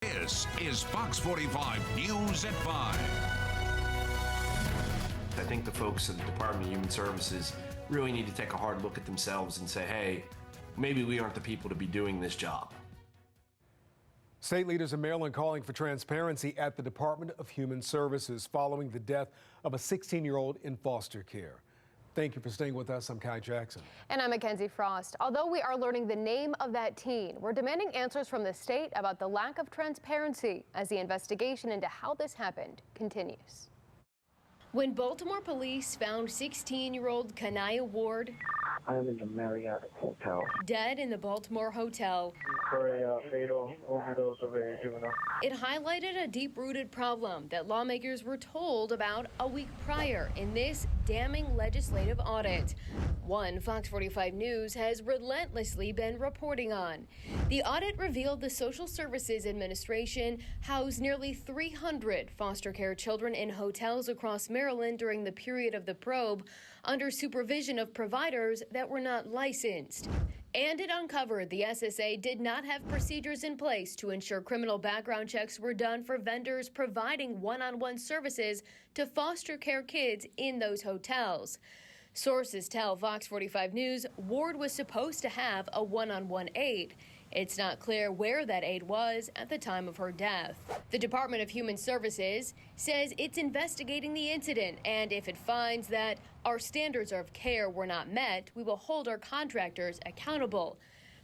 This is Fox 45 News at 5. I think the folks at the Department of Human Services really need to take a hard look at themselves and say, hey, maybe we aren't the people to be doing this job. State leaders in Maryland calling for transparency at the Department of Human Services following the death of a 16-year-old in foster care. Thank you for staying with us. I'm Kai Jackson. And I'm Mackenzie Frost. Although we are learning the name of that teen, we're demanding answers from the state about the lack of transparency as the investigation into how this happened continues. When Baltimore police found 16-year-old Kanaiyah Ward I'm in the Marriott Hotel dead in the Baltimore hotel, for a fatal overdose of a juvenile. it highlighted a deep-rooted problem that lawmakers were told about a week prior in this damning legislative audit. One Fox 45 News has relentlessly been reporting on. The audit revealed the Social Services Administration housed nearly 300 foster care children in hotels across Maryland during the period of the probe under supervision of providers that were not licensed. And it uncovered the SSA did not have procedures in place to ensure criminal background checks were done for vendors providing one-on-one services to foster care kids in those hotels. Sources tell Fox 45 News Ward was supposed to have a one-on-one aide. It's not clear where that aide was at the time of her death. The Department of Human Services says it's investigating the incident, and if it finds that our standards of care were not met, we will hold our contractors accountable.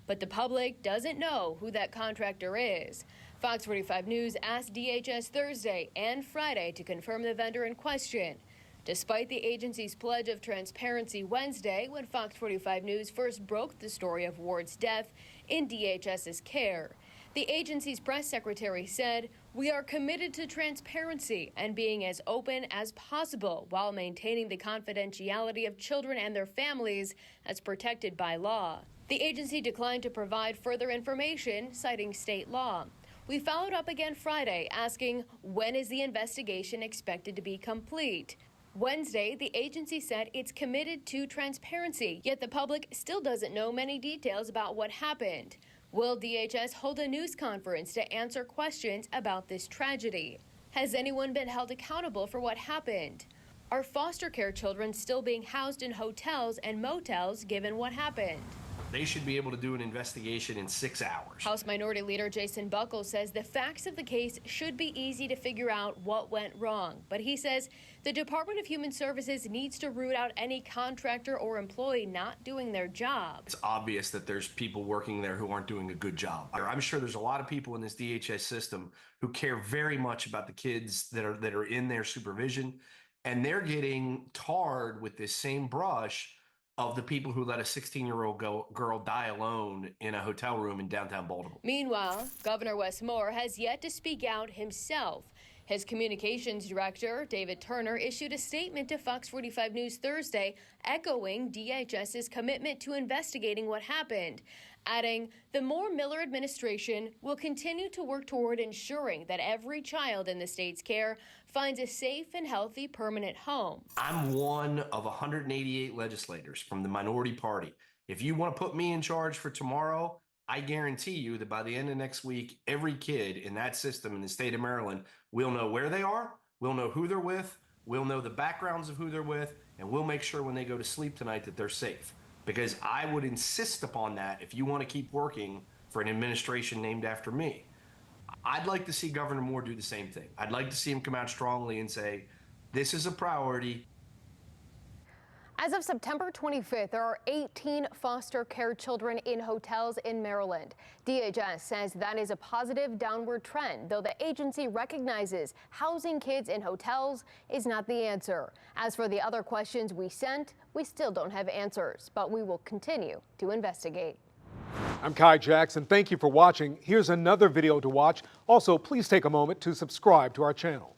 But the public doesn't know who that contractor is. Fox 45 News asked DHS Thursday and Friday to confirm the vendor in question. Despite the agency's pledge of transparency Wednesday, when Fox 45 News first broke the story of Ward's death in DHS's care, the agency's press secretary said, "We are committed to transparency and being as open as possible while maintaining the confidentiality of children and their families as protected by law." The agency declined to provide further information, citing state law. We followed up again Friday, asking, when is the investigation expected to be complete? Wednesday, the agency said it's committed to transparency, yet the public still doesn't know many details about what happened. Will DHS hold a news conference to answer questions about this tragedy? Has anyone been held accountable for what happened? Are foster care children still being housed in hotels and motels given what happened? They should be able to do an investigation in 6 hours. House Minority Leader Jason Buckles says the facts of the case should be easy to figure out what went wrong. But he says the Department of Human Services needs to root out any contractor or employee not doing their job. It's obvious that there's people working there who aren't doing a good job. I'm sure there's a lot of people in this DHS system who care very much about the kids that are in their supervision, and they're getting tarred with this same brush of the people who let a 16-year-old girl die alone in a hotel room in downtown Baltimore. Meanwhile, Governor Wes Moore has yet to speak out himself. His communications director, David Turner, issued a statement to Fox 45 News Thursday, echoing DHS's commitment to investigating what happened, adding, the Moore-Miller administration will continue to work toward ensuring that every child in the state's care finds a safe and healthy permanent home. I'm one of 188 legislators from the minority party. If you want to put me in charge for tomorrow, I guarantee you that by the end of next week, every kid in that system in the state of Maryland will know where they are, we'll know who they're with, we'll know the backgrounds of who they're with, and we'll make sure when they go to sleep tonight that they're safe. Because I would insist upon that if you want to keep working for an administration named after me. I'd like to see Governor Moore do the same thing. I'd like to see him come out strongly and say, this is a priority. As of September 25th, there are 18 foster care children in hotels in Maryland. DHS says that is a positive downward trend, though the agency recognizes housing kids in hotels is not the answer. As for the other questions we sent, we still don't have answers, but we will continue to investigate. I'm Kai Jackson. Thank you for watching. Here's another video to watch. Also, please take a moment to subscribe to our channel.